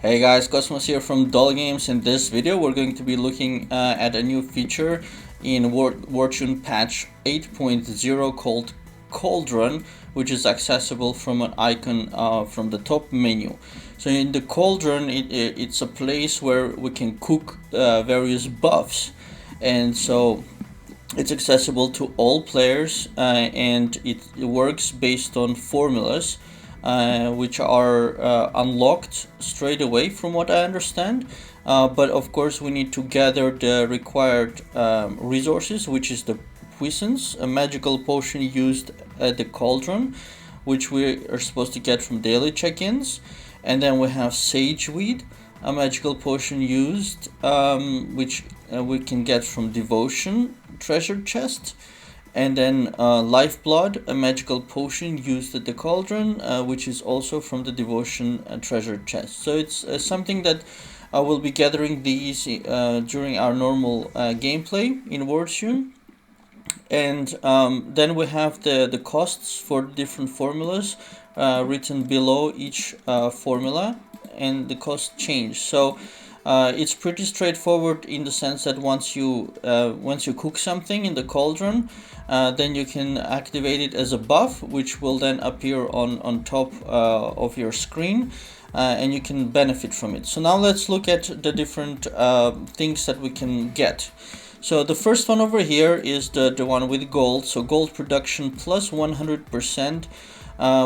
Hey guys, Cosmos here from Dull Games. In this video we're going to be looking at a new feature in Wartune patch 8.0 called Cauldron, which is accessible from an icon from the top menu. So in the Cauldron, it's a place where we can cook various buffs, and so it's accessible to all players, and it works based on formulas which are unlocked straight away from what I understand. But of course we need to gather the required resources, which is the puissance, a magical potion used at the Cauldron, which we are supposed to get from daily check-ins. And then we have sageweed, a magical potion used, which we can get from devotion treasure chest. And then lifeblood, a magical potion used at the Cauldron, which is also from the devotion treasure chest. So it's something that we'll be gathering these during our normal gameplay in Wartune. And then we have the costs for different formulas written below each formula, and the cost change. So it's pretty straightforward in the sense that once you cook something in the Cauldron, then you can activate it as a buff, which will then appear on top of your screen, and you can benefit from it. So now let's look at the different things that we can get. So the first one over here is the one with gold. So gold production plus 100%.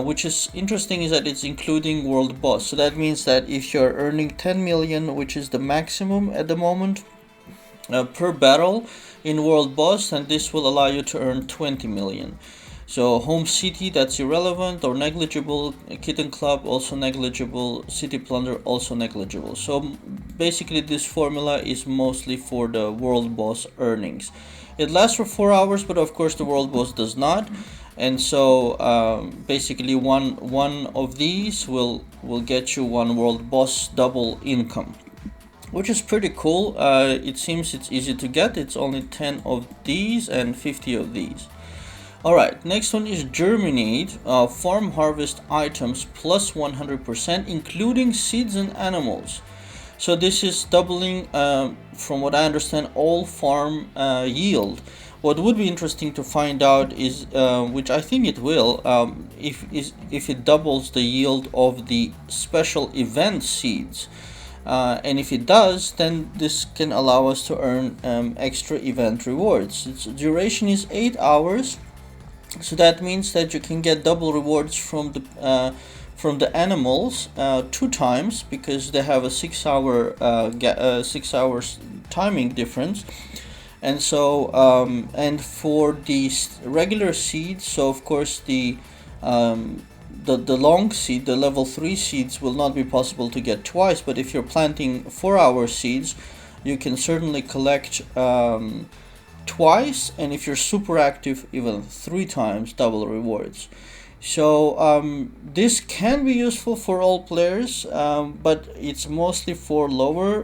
Which is interesting is that it's including world boss. So that means that if you're earning 10 million, which is the maximum at the moment per battle in world boss, then this will allow you to earn 20 million. So home city, that's irrelevant or negligible. Kitten club, also negligible. City plunder, also negligible. So basically this formula is mostly for the world boss earnings. It lasts for 4 hours, but of course the world boss does not. And so basically one of these will get you one world boss double income, which is pretty cool. It seems it's easy to get. It's only 10 of these and 50 of these. Alright, next one is germinate, farm harvest items plus 100%, including seeds and animals. So this is doubling, from what I understand, all farm yield. What would be interesting to find out is, which I think it will, if it doubles the yield of the special event seeds. And if it does, then this can allow us to earn extra event rewards. Its duration is 8 hours, so that means that you can get double rewards from the animals 2 times, because they have a 6 hours timing difference. And so and for the regular seeds, so of course the long seed, the level 3 seeds, will not be possible to get twice. But if you're planting 4-hour seeds, you can certainly collect twice, and if you're super active, even 3 times double rewards. So this can be useful for all players, but it's mostly for lower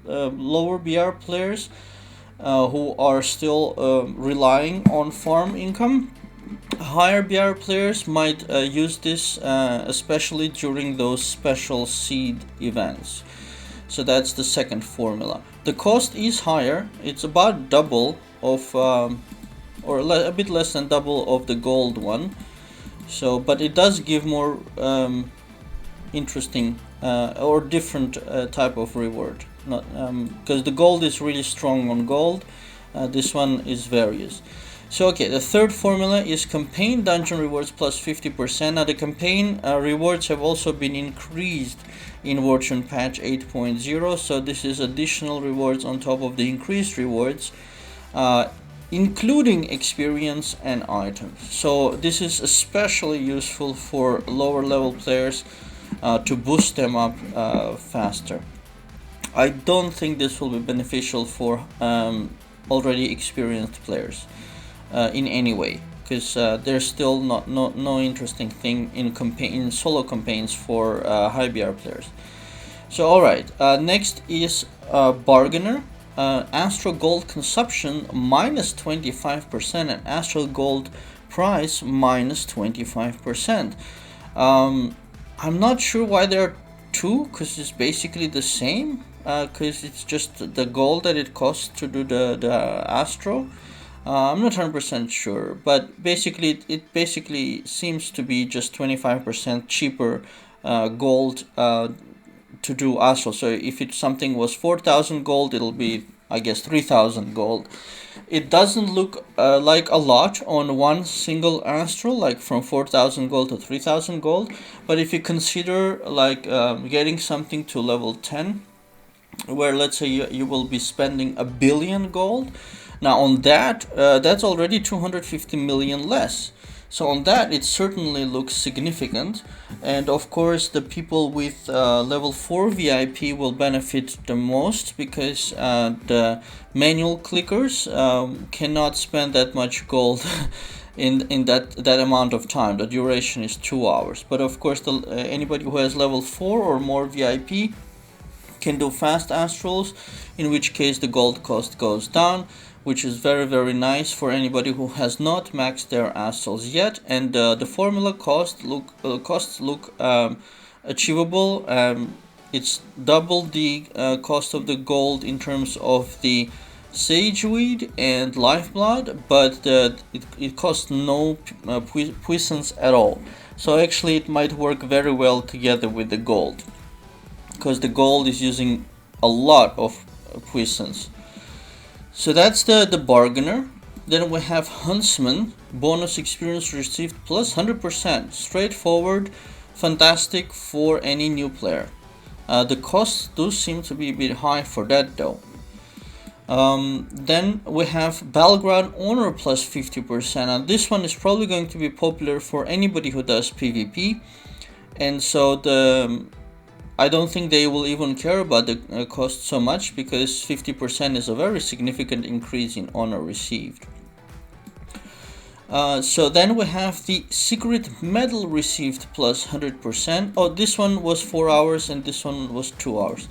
BR players who are still relying on farm income. Higher BR players might use this especially during those special seed events. So that's the second formula. The cost is higher. It's about double of or a bit less than double of the gold one. So but it does give more interesting or different type of reward. Not because the gold is really strong on gold. This one is various. So okay, the third formula is campaign dungeon rewards plus 50%. Now the campaign rewards have also been increased in Wartune patch 8.0, so this is additional rewards on top of the increased rewards, including experience and items. So this is especially useful for lower level players to boost them up faster. I don't think this will be beneficial for already experienced players in any way, because there's still no interesting thing in solo campaigns for high BR players. So alright, next is bargainer. Astral gold consumption minus 25% and astral gold price minus 25%. I'm not sure why they're 2 because it's basically the same, because it's just the gold that it costs to do the Astro. I'm not 100% sure, but basically it basically seems to be just 25% cheaper gold to do Astro. So if something was 4,000 gold, it'll be, I guess, 3,000 gold. It doesn't look like a lot on one single Astral, like from 4,000 gold to 3,000 gold. But if you consider like getting something to level 10, where let's say you will be spending 1 billion gold, now on that, that's already 250 million less. So on that, it certainly looks significant, and of course the people with level 4 VIP will benefit the most, because the manual clickers cannot spend that much gold in that amount of time. The duration is 2 hours. But of course, anybody who has level 4 or more VIP can do fast astrals, in which case the gold cost goes down, which is very, very nice for anybody who has not maxed their astrals yet. And the formula costs look achievable. It's double the cost of the gold in terms of the sageweed and lifeblood, but it costs no puissance at all. So actually it might work very well together with the gold, because the gold is using a lot of puissance. So that's the bargainer. Then we have Huntsman, bonus experience received plus 100%. Straightforward, fantastic for any new player. The costs do seem to be a bit high for that though. Then we have Belgrade Honor plus 50%, and this one is probably going to be popular for anybody who does PvP. And so I don't think they will even care about the cost so much, because 50% is a very significant increase in honor received. So then we have the secret medal received plus 100%. Oh, this one was 4 hours and this one was 2 hours.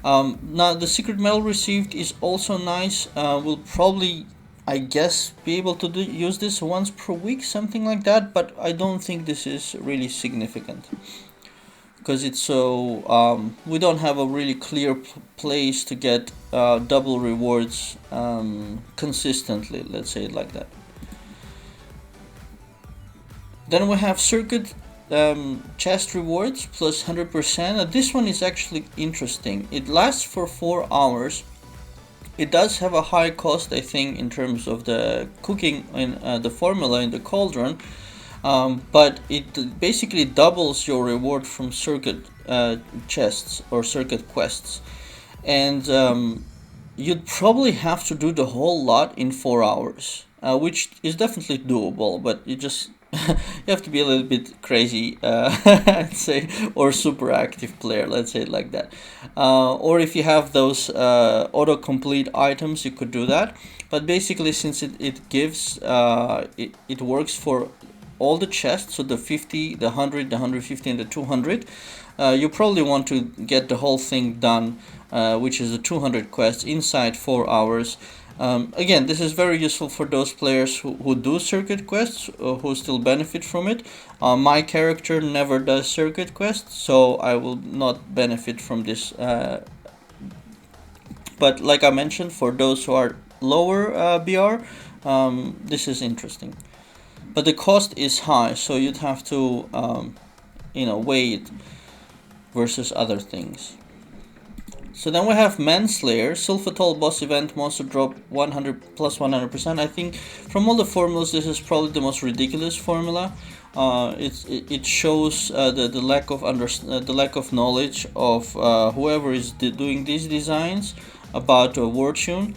Now the secret medal received is also nice. We'll probably, I guess, be able to use this once per week, something like that, but I don't think this is really significant, because it's so we don't have a really clear place to get double rewards consistently, let's say it like that. Then we have circuit chest rewards plus 100%. This one is actually interesting. It lasts for 4 hours. It does have a high cost, I think, in terms of the cooking in the formula in the Cauldron. But it basically doubles your reward from circuit chests or circuit quests, and you'd probably have to do the whole lot in 4 hours, which is definitely doable, but you just you have to be a little bit crazy, I'd say, or super active player, let's say it like that. Or if you have those autocomplete items, you could do that. But basically, since it gives it works for all the chests, so the 50, the 100, the 150, and the 200, you probably want to get the whole thing done, which is the 200 quests, inside 4 hours. Again, this is very useful for those players who do circuit quests, who still benefit from it. My character never does circuit quests, so I will not benefit from this. But like I mentioned, for those who are lower BR, this is interesting. But the cost is high, so you'd have to weigh it versus other things. So then we have Manslayer, Sylphatol boss event, monster drop 100 plus 100%. I think from all the formulas, this is probably the most ridiculous formula. It shows the lack of the lack of knowledge of whoever is doing these designs about Wartune,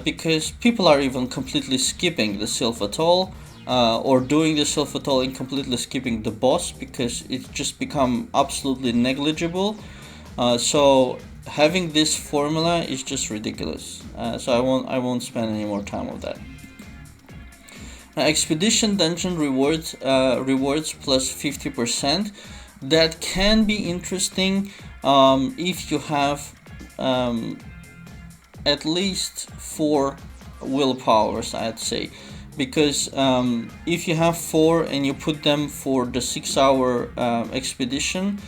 because people are even completely skipping the Sylphatol, or doing the Sylphatol and completely skipping the boss, because it's just become absolutely negligible. So having this formula is just ridiculous. So I won't spend any more time on that. Now, expedition dungeon rewards plus 50%. That can be interesting if you have at least 4 willpowers, I'd say, because if you have 4 and you put them for the 6-hour expedition,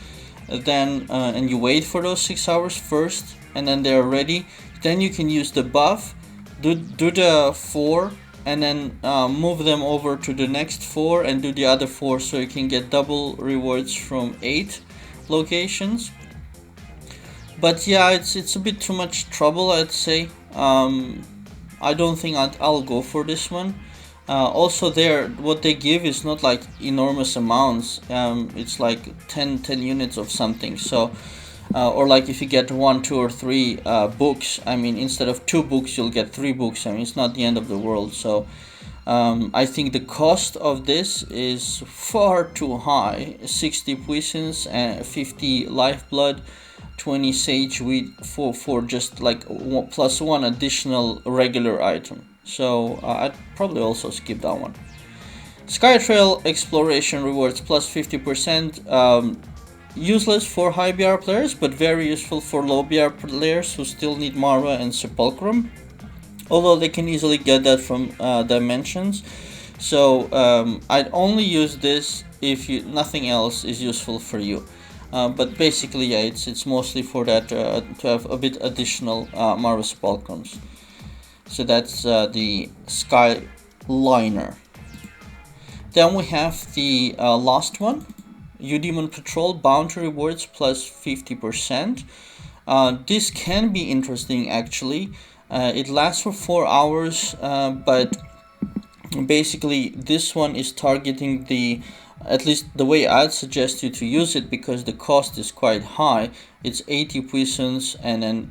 then and you wait for those 6 hours first, and then they're ready, then you can use the buff, do the 4, and then move them over to the next 4 and do the other 4, so you can get double rewards from 8 locations. But yeah, it's a bit too much trouble, I'd say. I don't think I'll go for this one. Also, what they give is not like enormous amounts. It's like 10 units of something. So, or like if you get 1, 2, or 3 books, I mean, instead of 2 books, you'll get 3 books. I mean, it's not the end of the world. So, I think the cost of this is far too high. 60 puissance and 50 lifeblood, 20 sage wheat for just like +1 additional regular item. So I'd probably also skip that one. Skytrail exploration rewards +50%. Useless for high BR players, but very useful for low BR players who still need Marva and Sepulchrum. Although they can easily get that from dimensions. So I'd only use this if nothing else is useful for you. But basically, yeah, it's mostly for that to have a bit additional Marva Sepulchrums. So that's the Skyliner. Then we have the last one, Eudemon Patrol bounty rewards +50%. This can be interesting actually. It lasts for 4 hours, but basically this one is targeting at least the way I'd suggest you to use it, because the cost is quite high. It's 80 puissance and then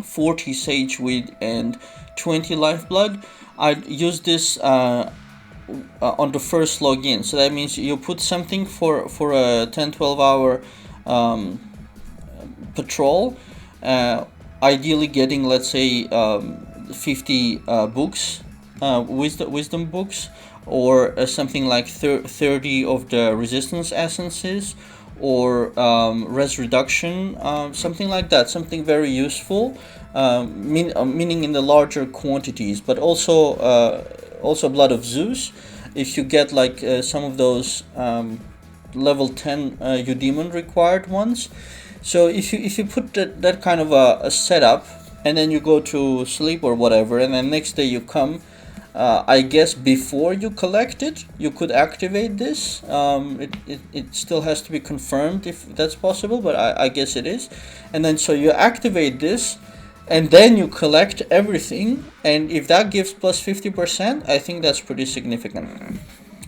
40 sage weed and 20 lifeblood. I'd use this on the first login. So that means you put something for a 10-12 hour patrol, ideally getting, let's say, 50 books, wisdom books, or something like 30 of the resistance essences, or res reduction, something like that, something very useful, meaning in the larger quantities. But also Blood of Zeus, if you get like some of those level 10 Eudemon required ones. So if you put that kind of a setup, and then you go to sleep or whatever, and then next day you come, I guess before you collect it, you could activate this. It still has to be confirmed if that's possible, but I guess it is. And then so you activate this, and then you collect everything, and if that gives +50%, I think that's pretty significant.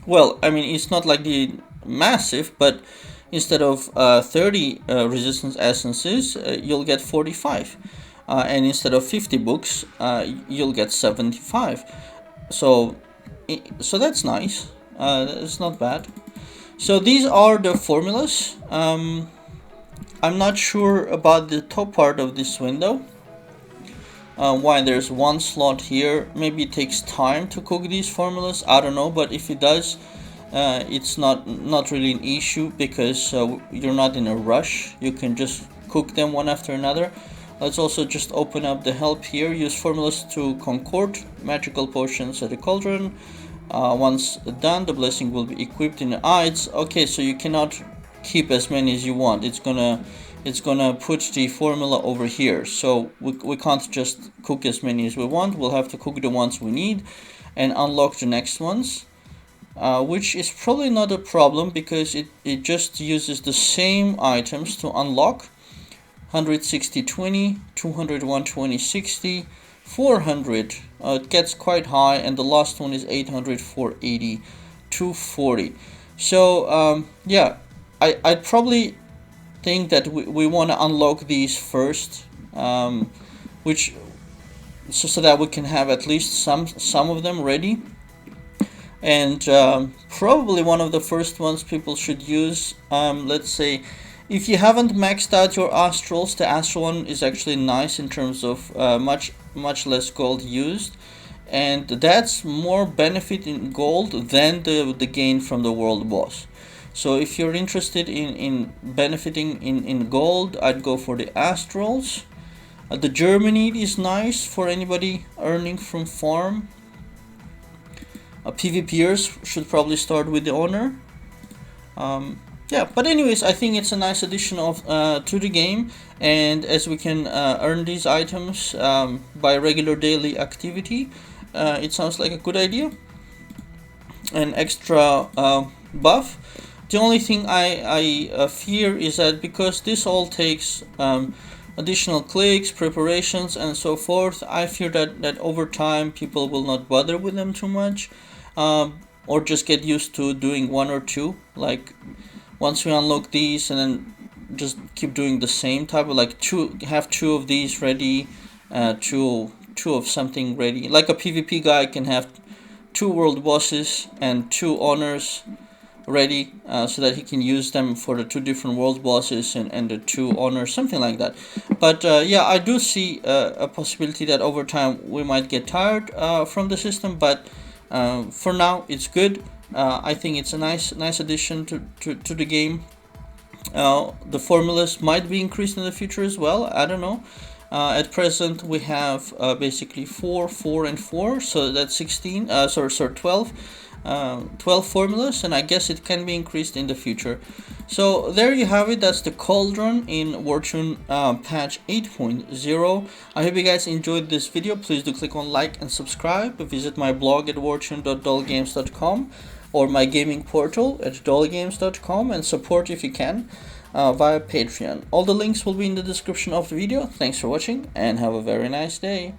Well, I mean, it's not like the massive, but instead of 30 resistance essences, you'll get 45. And instead of 50 books, you'll get 75. So that's nice. It's not bad. So these are the formulas. I'm not sure about the top part of this window. Why there's one slot here. Maybe it takes time to cook these formulas. I don't know, but if it does, it's not really an issue, because you're not in a rush. You can just cook them one after another. Let's also just open up the help here. Use formulas to concord magical potions at the Cauldron. Once done, the blessing will be equipped in the eyes. Okay, so you cannot keep as many as you want. It's gonna put the formula over here. So we can't just cook as many as we want. We'll have to cook the ones we need and unlock the next ones. Which is probably not a problem, because it just uses the same items to unlock. 160 20, 200 120 60, 400, it gets quite high, and the last one is 800 480 240. So yeah, I'd probably think that we want to unlock these first, which so that we can have at least some of them ready. And probably one of the first ones people should use, let's say, if you haven't maxed out your astrals, the astral one is actually nice in terms of much less gold used, and that's more benefit in gold than the gain from the world boss. So if you're interested in benefiting in gold, I'd go for the astrals. The Germany is nice for anybody earning from farm. PvPers should probably start with the honor. Yeah, but anyways, I think it's a nice addition of to the game, and as we can earn these items by regular daily activity, it sounds like a good idea. An extra buff. The only thing I fear is that because this all takes additional clicks, preparations, and so forth, I fear that over time people will not bother with them too much, or just get used to doing one or two. Like once we unlock these, and then just keep doing the same type of like have two of these ready, two of something ready. Like a PvP guy can have two world bosses and two honors ready, so that he can use them for the two different world bosses and the two honors, something like that. But yeah, I do see a possibility that over time we might get tired from the system, but for now it's good. I think it's a nice addition to the game. The formulas might be increased in the future as well, I don't know. At present we have basically 4, 4, and 4, so that's 16, 12 12 formulas, and I guess it can be increased in the future. So there you have it. That's the Cauldron in Wartune patch 8.0. I hope you guys enjoyed this video. Please do click on like and subscribe. Visit my blog at wartune.dullgames.com or my gaming portal at dullgames.com, and support if you can via Patreon. All the links will be in the description of the video. Thanks for watching and have a very nice day.